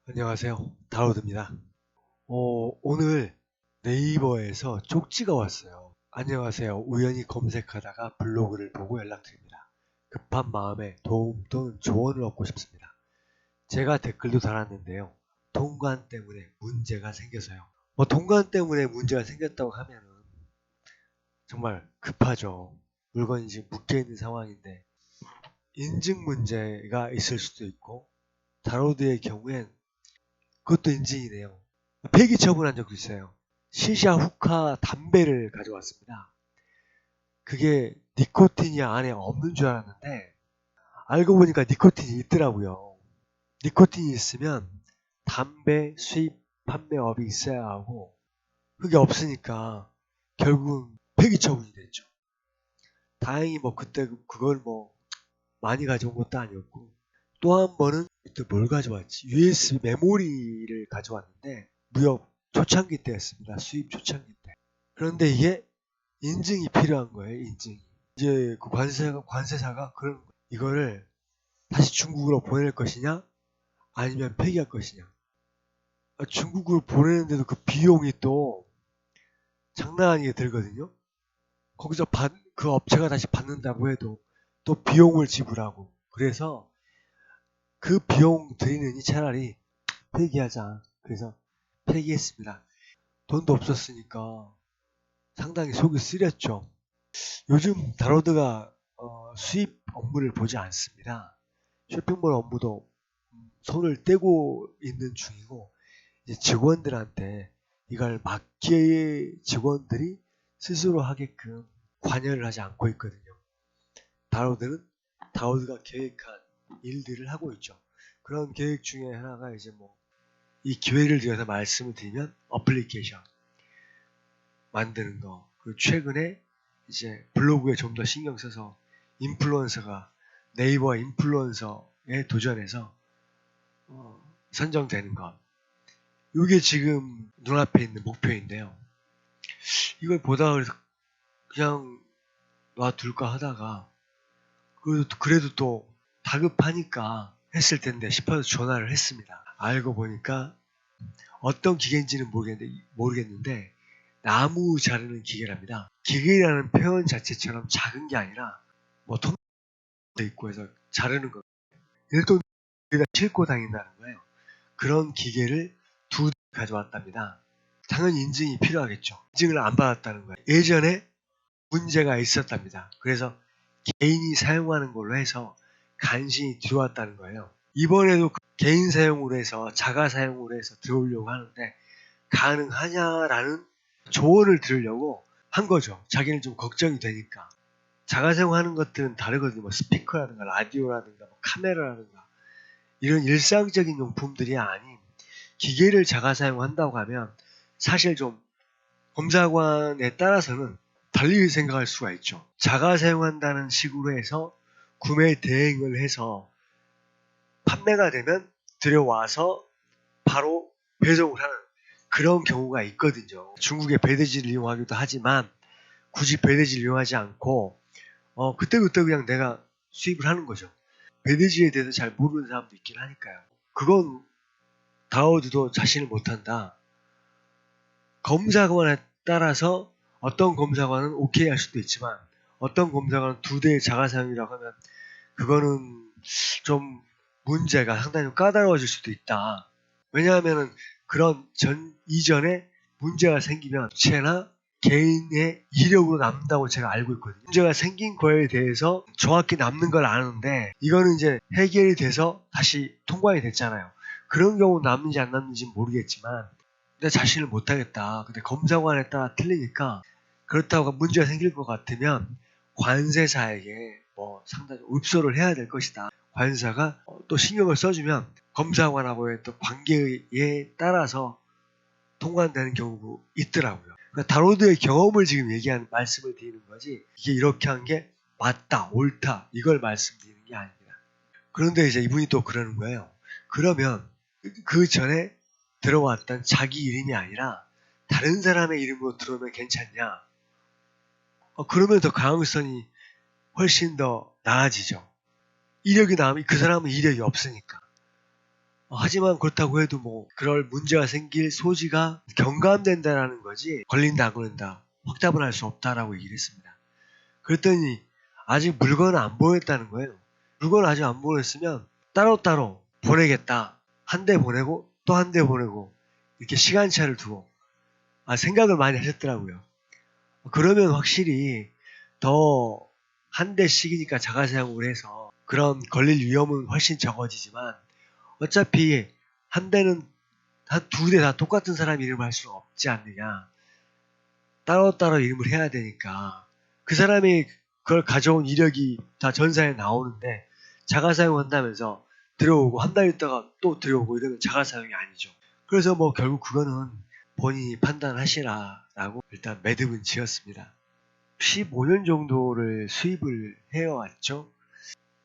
안녕하세요. 다로드입니다. 오늘 네이버에서 쪽지가 왔어요. 안녕하세요. 우연히 검색하다가 블로그를 보고 연락드립니다. 급한 마음에 도움 또는 조언을 얻고 싶습니다. 제가 댓글도 달았는데요. 통관 때문에 문제가 생겨서요. 통관 때문에 문제가 생겼다고 하면은 정말 급하죠. 물건이 지금 묶여있는 상황인데 인증 문제가 있을 수도 있고 다로드의 경우엔 그것도 인증이네요. 폐기 처분한 적도 있어요. 시샤 후카 담배를 가져왔습니다. 그게 니코틴이 안에 없는 줄 알았는데 알고 보니까 니코틴이 있더라고요. 니코틴이 있으면 담배 수입 판매업이 있어야 하고 그게 없으니까 결국은 폐기 처분이 됐죠. 다행히 뭐 그때 그걸 뭐 많이 가져온 것도 아니었고 또 한 번은 그때 뭘 가져왔지? USB 메모리를 가져왔는데 무역 초창기 때였습니다. 수입 초창기 때. 그런데 이게 인증이 필요한 거예요. 인증이. 이제 그 관세사가 그런 거예요. 이거를 다시 중국으로 보낼 것이냐 아니면 폐기할 것이냐. 중국으로 보내는데도 그 비용이 또 장난 아니게 들거든요. 거기서 그 업체가 다시 받는다고 해도 또 비용을 지불하고 그래서 그 비용 들이느니 차라리 폐기하자. 그래서 폐기했습니다. 돈도 없었으니까 상당히 속이 쓰렸죠. 요즘 다로드가 수입 업무를 보지 않습니다. 쇼핑몰 업무도 손을 떼고 있는 중이고 이제 직원들한테 이걸 맡기에 직원들이 스스로 하게끔 관여를 하지 않고 있거든요. 다로드가 계획한 일들을 하고 있죠. 그런 계획 중에 하나가 이제 뭐 이 기회를 들여서 말씀을 드리면 어플리케이션 만드는 거. 그리고 최근에 이제 블로그에 좀 더 신경 써서 인플루언서가 네이버 인플루언서에 도전해서 선정되는 것. 이게 지금 눈앞에 있는 목표인데요. 이걸 보다가 그래서 그냥 놔둘까 하다가 그래도 또 다급하니까 했을 텐데 싶어서 전화를 했습니다. 알고 보니까 어떤 기계인지는 모르겠는데 나무 자르는 기계랍니다. 기계라는 표현 자체처럼 작은 게 아니라 뭐 통도 있고 해서 자르는 거. 일돈 싣고 다닌다는 거예요. 그런 기계를 두 대 가져왔답니다. 당연히 인증이 필요하겠죠. 인증을 안 받았다는 거예요. 예전에 문제가 있었답니다. 그래서 개인이 사용하는 걸로 해서 간신히 들어왔다는 거예요. 이번에도 개인 사용으로 해서 자가 사용으로 해서 들어오려고 하는데 가능하냐라는 조언을 들으려고 한 거죠. 자기는 좀 걱정이 되니까. 자가 사용하는 것들은 다르거든요. 뭐 스피커라든가 라디오라든가 뭐 카메라라든가 이런 일상적인 용품들이 아닌 기계를 자가 사용한다고 하면 사실 좀 검사관에 따라서는 달리 생각할 수가 있죠. 자가 사용한다는 식으로 해서 구매 대행을 해서 판매가 되면 들여와서 바로 배송을 하는 그런 경우가 있거든요. 중국의 배대지를 이용하기도 하지만 굳이 배대지를 이용하지 않고 그때그때 그냥 내가 수입을 하는 거죠. 배대지에 대해서 잘 모르는 사람도 있긴 하니까요. 그건 다워드도 자신을 못한다. 검사관에 따라서 어떤 검사관은 오케이 할 수도 있지만 어떤 검사관은 두 대의 자가사용이라고 하면 그거는 좀 문제가 상당히 까다로워질 수도 있다. 왜냐하면은 그런 이전에 문제가 생기면 업체나 개인의 이력으로 남는다고 제가 알고 있거든요. 문제가 생긴 거에 대해서 정확히 남는 걸 아는데 이거는 이제 해결이 돼서 다시 통과가 됐잖아요. 그런 경우 남는지 안 남는지는 모르겠지만 내 자신을 못하겠다. 근데 검사관에 따라 틀리니까 그렇다고 문제가 생길 것 같으면 관세사에게 뭐 상당히 읍소를 해야 될 것이다. 관세사가 또 신경을 써주면 검사관하고의 또 관계에 따라서 통관되는 경우도 있더라고요. 그러니까 다로드의 경험을 지금 말씀을 드리는 거지 이게 이렇게 한 게 맞다, 옳다 이걸 말씀드리는 게 아닙니다. 그런데 이제 이분이 또 그러는 거예요. 그러면 그 전에 들어왔던 자기 이름이 아니라 다른 사람의 이름으로 들어오면 괜찮냐? 그러면 더 가능성이 훨씬 더 나아지죠. 이력이 나오면 그 사람은 이력이 없으니까. 하지만 그렇다고 해도 뭐 그럴 문제가 생길 소지가 경감된다라는 거지 걸린다 안 걸린다 확답은 할 수 없다라고 얘기를 했습니다. 그랬더니 아직 물건을 안 보냈다는 거예요. 물건을 아직 안 보냈으면 따로따로 보내겠다. 한 대 보내고 또 한 대 보내고 이렇게 시간차를 두고 생각을 많이 하셨더라고요. 그러면 확실히 더 한 대씩이니까 자가사용을 해서 그런 걸릴 위험은 훨씬 적어지지만 어차피 한 대는 한 두 대 다 똑같은 사람 이름을 할 수는 없지 않느냐. 따로따로 이름을 해야 되니까 그 사람이 그걸 가져온 이력이 다 전사에 나오는데 자가사용한다면서 들어오고 한 달 있다가 또 들어오고 이러면 자가사용이 아니죠. 그래서 뭐 결국 그거는 본인이 판단하시라라고 일단 매듭은 지었습니다. 15년 정도를 수입을 해왔죠.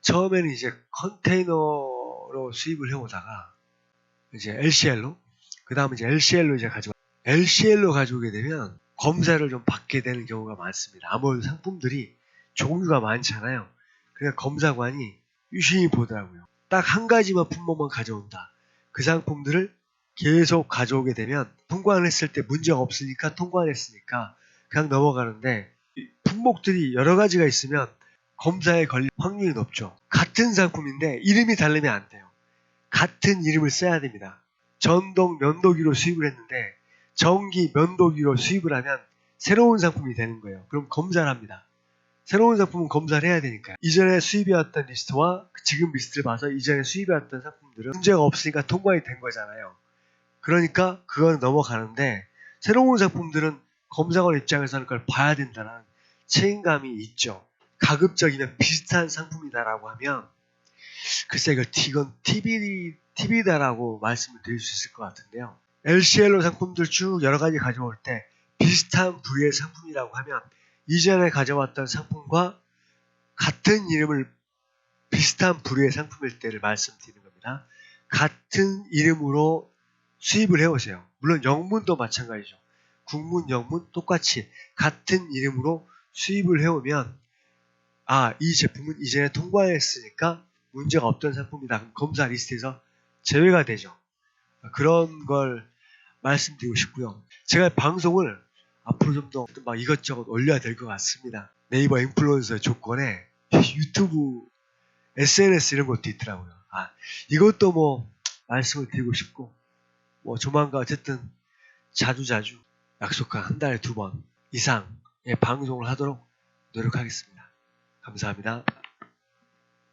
처음에는 이제 컨테이너로 수입을 해오다가 이제 LCL로 그 다음에 이제 LCL로 이제 LCL로 가져오게 되면 검사를 좀 받게 되는 경우가 많습니다. 아무래도 상품들이 종류가 많잖아요. 그러니까 검사관이 유심히 보더라고요. 딱 한 가지만 품목만 가져온다. 그 상품들을 계속 가져오게 되면 통관을 했을 때 문제가 없으니까 통관을 했으니까 그냥 넘어가는데 품목들이 여러 가지가 있으면 검사에 걸릴 확률이 높죠. 같은 상품인데 이름이 다르면 안 돼요. 같은 이름을 써야 됩니다. 전동 면도기로 수입을 했는데 전기 면도기로 수입을 하면 새로운 상품이 되는 거예요. 그럼 검사를 합니다. 새로운 상품은 검사를 해야 되니까요. 이전에 수입해왔던 리스트와 지금 리스트를 봐서 이전에 수입해왔던 상품들은 문제가 없으니까 통과이 된 거잖아요. 그러니까 그건 넘어가는데 새로운 상품들은 검사관 입장에서는 그걸 봐야 된다는 책임감이 있죠. 가급적이면 비슷한 상품이다라고 하면 글쎄 이건 TV다라고 말씀을 드릴 수 있을 것 같은데요. LCL로 상품들 쭉 여러 가지 가져올 때 비슷한 부위의 상품이라고 하면 이전에 가져왔던 상품과 같은 이름을 비슷한 부류의 상품일 때를 말씀드리는 겁니다. 같은 이름으로 수입을 해오세요. 물론 영문도 마찬가지죠. 국문, 영문 똑같이 같은 이름으로 수입을 해오면 이 제품은 이전에 통과했으니까 문제가 없던 상품이다. 그럼 검사 리스트에서 제외가 되죠. 그런 걸 말씀드리고 싶고요. 제가 방송을 앞으로 좀 더 막 이것저것 올려야 될 것 같습니다. 네이버 인플루언서 조건에 유튜브, SNS 이런 것도 있더라고요. 이것도 뭐 말씀을 드리고 싶고 뭐 조만간 어쨌든 자주자주 약속한 한 달에 2번 이상의 방송을 하도록 노력하겠습니다. 감사합니다.